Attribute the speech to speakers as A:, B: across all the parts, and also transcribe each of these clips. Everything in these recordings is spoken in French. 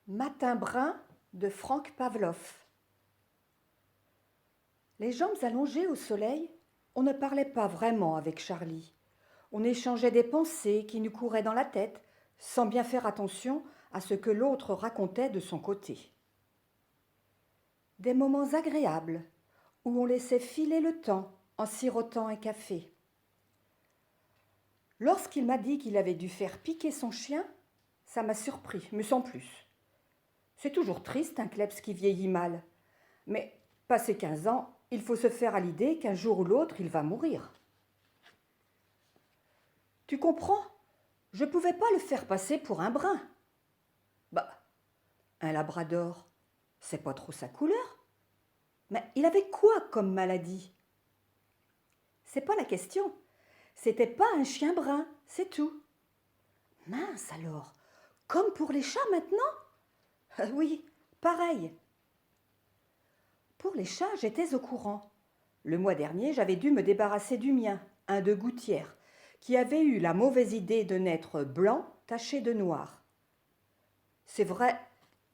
A: Matin brun de Franck Pavlov. Les jambes allongées au soleil, on ne parlait pas vraiment avec Charlie. On échangeait des pensées qui nous couraient dans la tête, sans bien faire attention à ce que l'autre racontait de son côté. Des moments agréables, où on laissait filer le temps en sirotant un café. Lorsqu'il m'a dit qu'il avait dû faire piquer son chien, ça m'a surpris, mais sans plus. C'est toujours triste un kleps qui vieillit mal. Mais, passé 15 ans, il faut se faire à l'idée qu'un jour ou l'autre, il va mourir. Tu comprends? Je ne pouvais pas le faire passer pour un brun. Bah, un labrador, c'est pas trop sa couleur. Mais il avait quoi comme maladie? C'est pas la question. C'était pas un chien brun, c'est tout. Mince alors, comme pour les chats maintenant? Oui, pareil. Pour les chats, j'étais au courant. Le mois dernier, j'avais dû me débarrasser du mien, un de gouttière, qui avait eu la mauvaise idée de naître blanc taché de noir. C'est vrai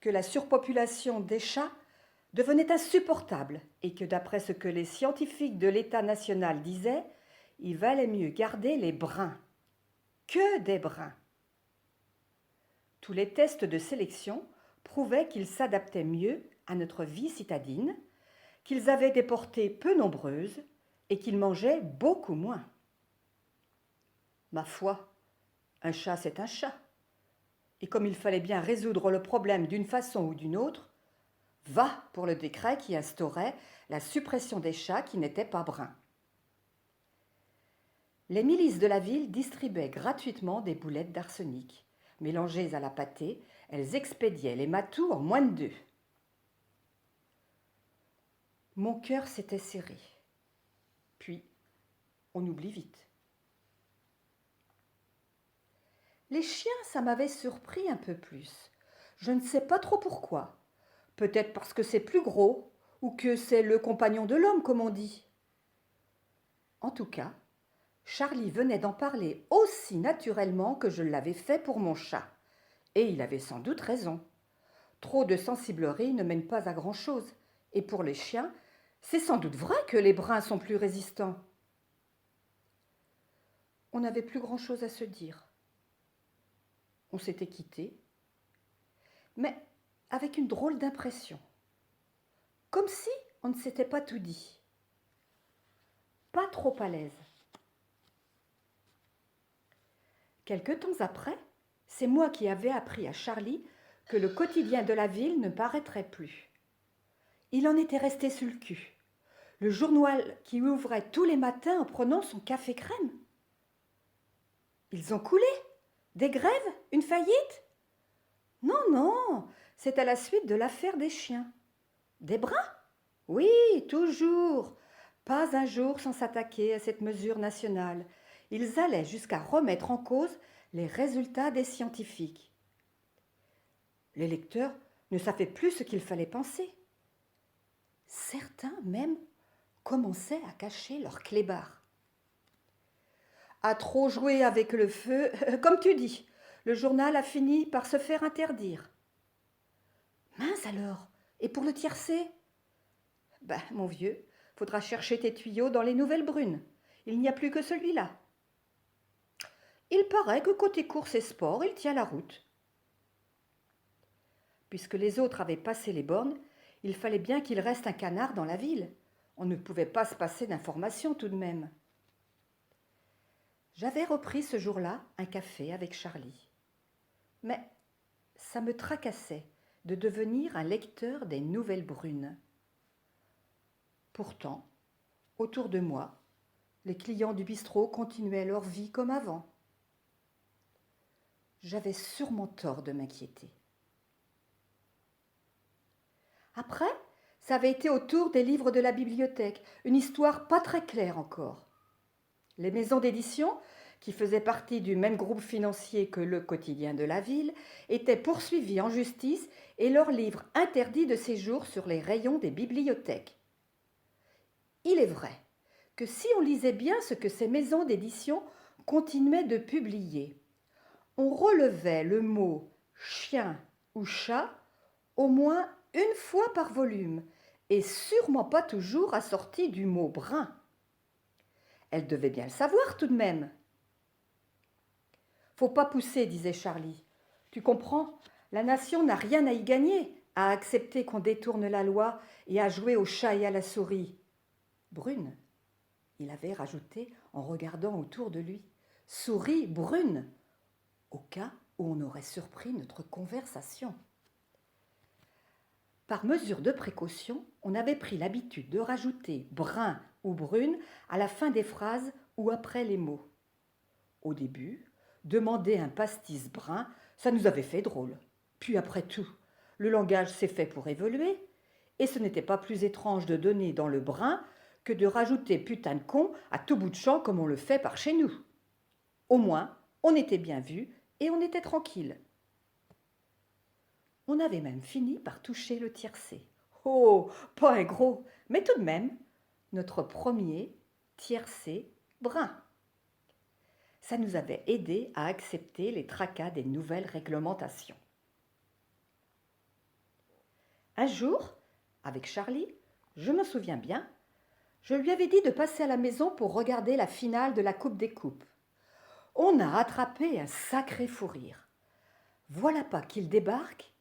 A: que la surpopulation des chats devenait insupportable et que d'après ce que les scientifiques de l'État national disaient, il valait mieux garder les bruns. Que des bruns. Tous les tests de sélection prouvaient qu'ils s'adaptaient mieux à notre vie citadine, qu'ils avaient des portées peu nombreuses et qu'ils mangeaient beaucoup moins. Ma foi, un chat c'est un chat. Et comme il fallait bien résoudre le problème d'une façon ou d'une autre, va pour le décret qui instaurait la suppression des chats qui n'étaient pas bruns. Les milices de la ville distribuaient gratuitement des boulettes d'arsenic. Mélangées à la pâtée, elles expédiaient les matous en moins de 2. Mon cœur s'était serré. Puis, on oublie vite. Les chiens, ça m'avait surpris un peu plus. Je ne sais pas trop pourquoi. Peut-être parce que c'est plus gros, ou que c'est le compagnon de l'homme, comme on dit. En tout cas, Charlie venait d'en parler aussi naturellement que je l'avais fait pour mon chat. Et il avait sans doute raison. Trop de sensiblerie ne mène pas à grand-chose. Et pour les chiens, c'est sans doute vrai que les bruns sont plus résistants. On n'avait plus grand-chose à se dire. On s'était quitté, mais avec une drôle d'impression. Comme si on ne s'était pas tout dit. Pas trop à l'aise. Quelque temps après, c'est moi qui avais appris à Charlie que le quotidien de la ville ne paraîtrait plus. Il en était resté sur le cul. Le journal qui ouvrait tous les matins en prenant son café crème. Ils ont coulé? Des grèves? Une faillite? Non, non, c'est à la suite de l'affaire des chiens. Des bruns? Oui, toujours. Pas un jour sans s'attaquer à cette mesure nationale. Ils allaient jusqu'à remettre en cause les résultats des scientifiques. Les lecteurs ne savaient plus ce qu'il fallait penser. Certains même commençaient à cacher leurs clébards. À trop jouer avec le feu, comme tu dis, le journal a fini par se faire interdire. Mince alors, et pour le tiercé? Ben, mon vieux, faudra chercher tes tuyaux dans les nouvelles brunes. Il n'y a plus que celui-là. Il paraît que côté course et sport, il tient la route. Puisque les autres avaient passé les bornes, il fallait bien qu'il reste un canard dans la ville. On ne pouvait pas se passer d'informations tout de même. J'avais repris ce jour-là un café avec Charlie. Mais ça me tracassait de devenir un lecteur des nouvelles brunes. Pourtant, autour de moi, les clients du bistrot continuaient leur vie comme avant. J'avais sûrement tort de m'inquiéter. Après, ça avait été au tour des livres de la bibliothèque, une histoire pas très claire encore. Les maisons d'édition, qui faisaient partie du même groupe financier que le quotidien de la ville, étaient poursuivies en justice et leurs livres interdits de séjour sur les rayons des bibliothèques. Il est vrai que si on lisait bien ce que ces maisons d'édition continuaient de publier, on relevait le mot chien ou chat au moins une fois par volume, et sûrement pas toujours assortie du mot brun. Elle devait bien le savoir tout de même. Faut pas pousser, disait Charlie. Tu comprends, la nation n'a rien à y gagner, à accepter qu'on détourne la loi et à jouer au chat et à la souris. Brune, il avait rajouté en regardant autour de lui. Souris brune, au cas où on aurait surpris notre conversation. Par mesure de précaution, on avait pris l'habitude de rajouter brun ou brune à la fin des phrases ou après les mots. Au début, demander un pastis brun, ça nous avait fait drôle. Puis après tout, le langage s'est fait pour évoluer, et ce n'était pas plus étrange de donner dans le brun que de rajouter putain de con à tout bout de champ comme on le fait par chez nous. Au moins, on était bien vu et on était tranquille. On avait même fini par toucher le tiercé. Oh, pas un gros, mais tout de même, notre premier tiercé brun. Ça nous avait aidé à accepter les tracas des nouvelles réglementations. Un jour, avec Charlie, je me souviens bien, je lui avais dit de passer à la maison pour regarder la finale de la Coupe des Coupes. On a attrapé un sacré fou rire. Voilà pas qu'il débarque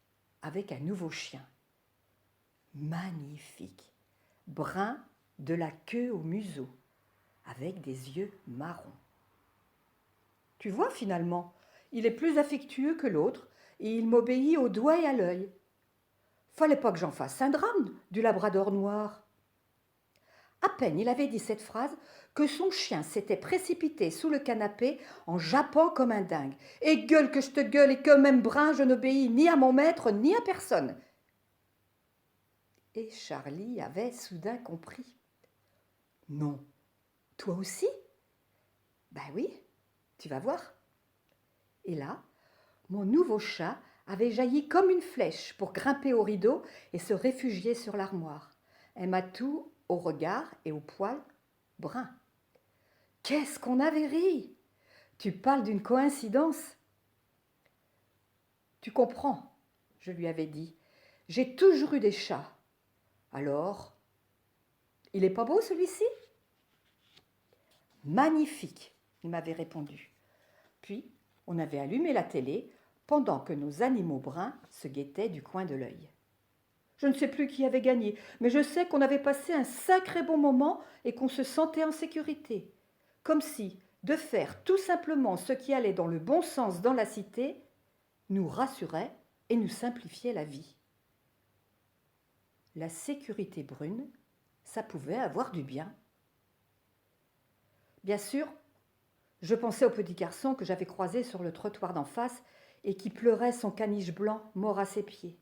A: avec un nouveau chien. Magnifique, brun de la queue au museau, avec des yeux marrons. Tu vois finalement, il est plus affectueux que l'autre et il m'obéit au doigt et à l'œil. Fallait pas que j'en fasse un drame du labrador noir. À peine il avait dit cette phrase que son chien s'était précipité sous le canapé en jappant comme un dingue. Et gueule que je te gueule et que même brun, je n'obéis ni à mon maître ni à personne. Et Charlie avait soudain compris. Non, toi aussi? Ben oui, tu vas voir. Et là, mon nouveau chat avait jailli comme une flèche pour grimper au rideau et se réfugier sur l'armoire. Un matou au regard et au poil brun. Qu'est-ce qu'on avait ri! Tu parles d'une coïncidence. Tu comprends, je lui avais dit. J'ai toujours eu des chats. Alors, il est pas beau celui-ci? Magnifique, il m'avait répondu. Puis, on avait allumé la télé pendant que nos animaux bruns se guettaient du coin de l'œil. Je ne sais plus qui avait gagné, mais je sais qu'on avait passé un sacré bon moment et qu'on se sentait en sécurité. Comme si, de faire tout simplement ce qui allait dans le bon sens dans la cité, nous rassurait et nous simplifiait la vie. La sécurité brune, ça pouvait avoir du bien. Bien sûr, je pensais au petit garçon que j'avais croisé sur le trottoir d'en face et qui pleurait son caniche blanc mort à ses pieds.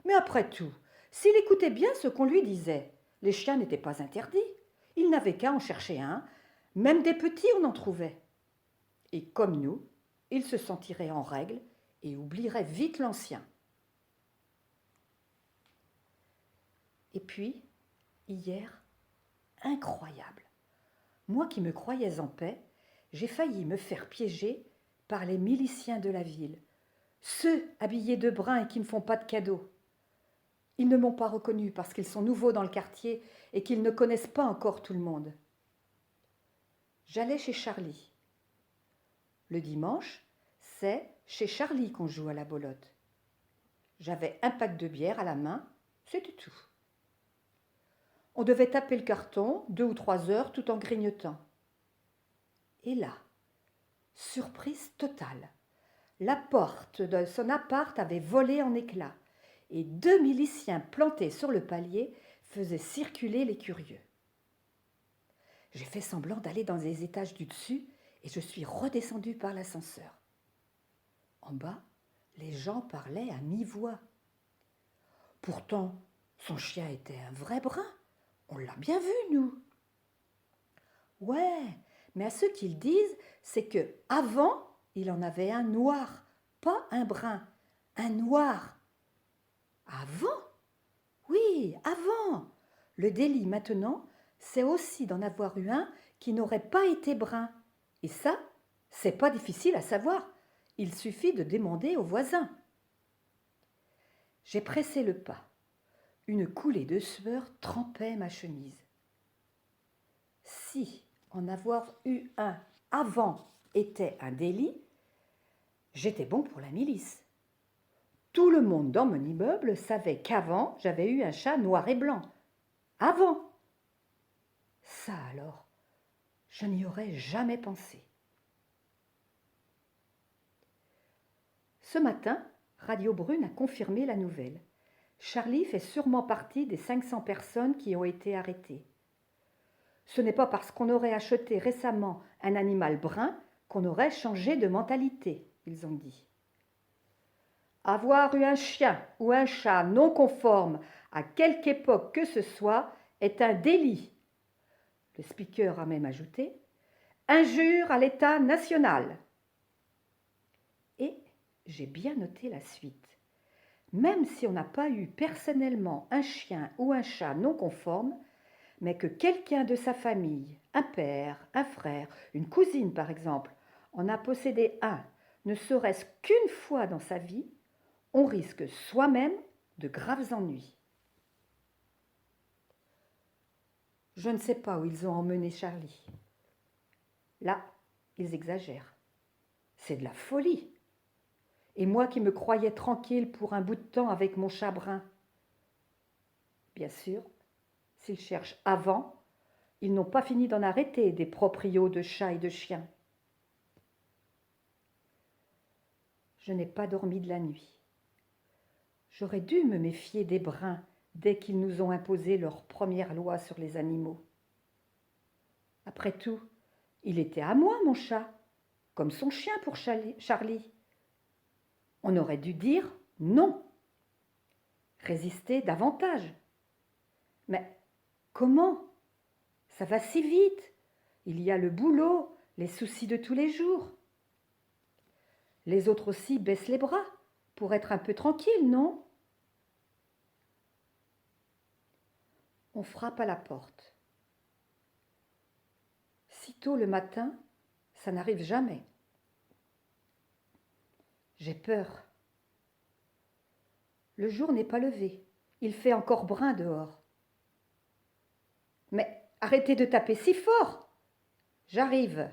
A: Mais après tout, s'il écoutait bien ce qu'on lui disait, les chiens n'étaient pas interdits. Il n'avait qu'à en chercher un, même des petits on en trouvait. Et comme nous, il se sentirait en règle et oublierait vite l'ancien. Et puis, hier, incroyable. Moi qui me croyais en paix, j'ai failli me faire piéger par les miliciens de la ville, ceux habillés de brun et qui ne font pas de cadeaux. Ils ne m'ont pas reconnu parce qu'ils sont nouveaux dans le quartier et qu'ils ne connaissent pas encore tout le monde. J'allais chez Charlie. Le dimanche, c'est chez Charlie qu'on joue à la bolote. J'avais un pack de bière à la main, c'était tout. On devait taper le carton 2 ou 3 heures tout en grignotant. Et là, surprise totale, la porte de son appart avait volé en éclats et 2 miliciens plantés sur le palier faisaient circuler les curieux. J'ai fait semblant d'aller dans les étages du dessus et je suis redescendue par l'ascenseur. En bas, les gens parlaient à mi-voix. Pourtant, son chien était un vrai brun. On l'a bien vu, nous. Ouais, mais à ce qu'ils disent, c'est que avant, il en avait un noir, pas un brun, un noir. Avant? Oui, avant. Le délit maintenant, c'est aussi d'en avoir eu un qui n'aurait pas été brun. Et ça, c'est pas difficile à savoir. Il suffit de demander aux voisins. J'ai pressé le pas. Une coulée de sueur trempait ma chemise. Si en avoir eu un avant était un délit, j'étais bon pour la milice. Tout le monde dans mon immeuble savait qu'avant, j'avais eu un chat noir et blanc. Avant. Ça alors, je n'y aurais jamais pensé. Ce matin, Radio Brune a confirmé la nouvelle. Charlie fait sûrement partie des 500 personnes qui ont été arrêtées. Ce n'est pas parce qu'on aurait acheté récemment un animal brun qu'on aurait changé de mentalité, ils ont dit. Avoir eu un chien ou un chat non conforme à quelque époque que ce soit est un délit. Le speaker a même ajouté « Injure à l'État national ». Et j'ai bien noté la suite. Même si on n'a pas eu personnellement un chien ou un chat non conforme, mais que quelqu'un de sa famille, un père, un frère, une cousine par exemple, en a possédé un, ne serait-ce qu'une fois dans sa vie, on risque soi-même de graves ennuis. Je ne sais pas où ils ont emmené Charlie. Là, ils exagèrent. C'est de la folie. Et moi qui me croyais tranquille pour un bout de temps avec mon chat brun. Bien sûr, s'ils cherchent avant, ils n'ont pas fini d'en arrêter des proprios de chats et de chiens. Je n'ai pas dormi de la nuit. J'aurais dû me méfier des bruns dès qu'ils nous ont imposé leur première loi sur les animaux. Après tout, il était à moi, mon chat, comme son chien pour Charlie. On aurait dû dire non, résister davantage. Mais comment? Ça va si vite. Il y a le boulot, les soucis de tous les jours. Les autres aussi baissent les bras pour être un peu tranquilles, non? On frappe à la porte. Sitôt le matin, ça n'arrive jamais. J'ai peur. Le jour n'est pas levé. Il fait encore brun dehors. Mais arrêtez de taper si fort. J'arrive.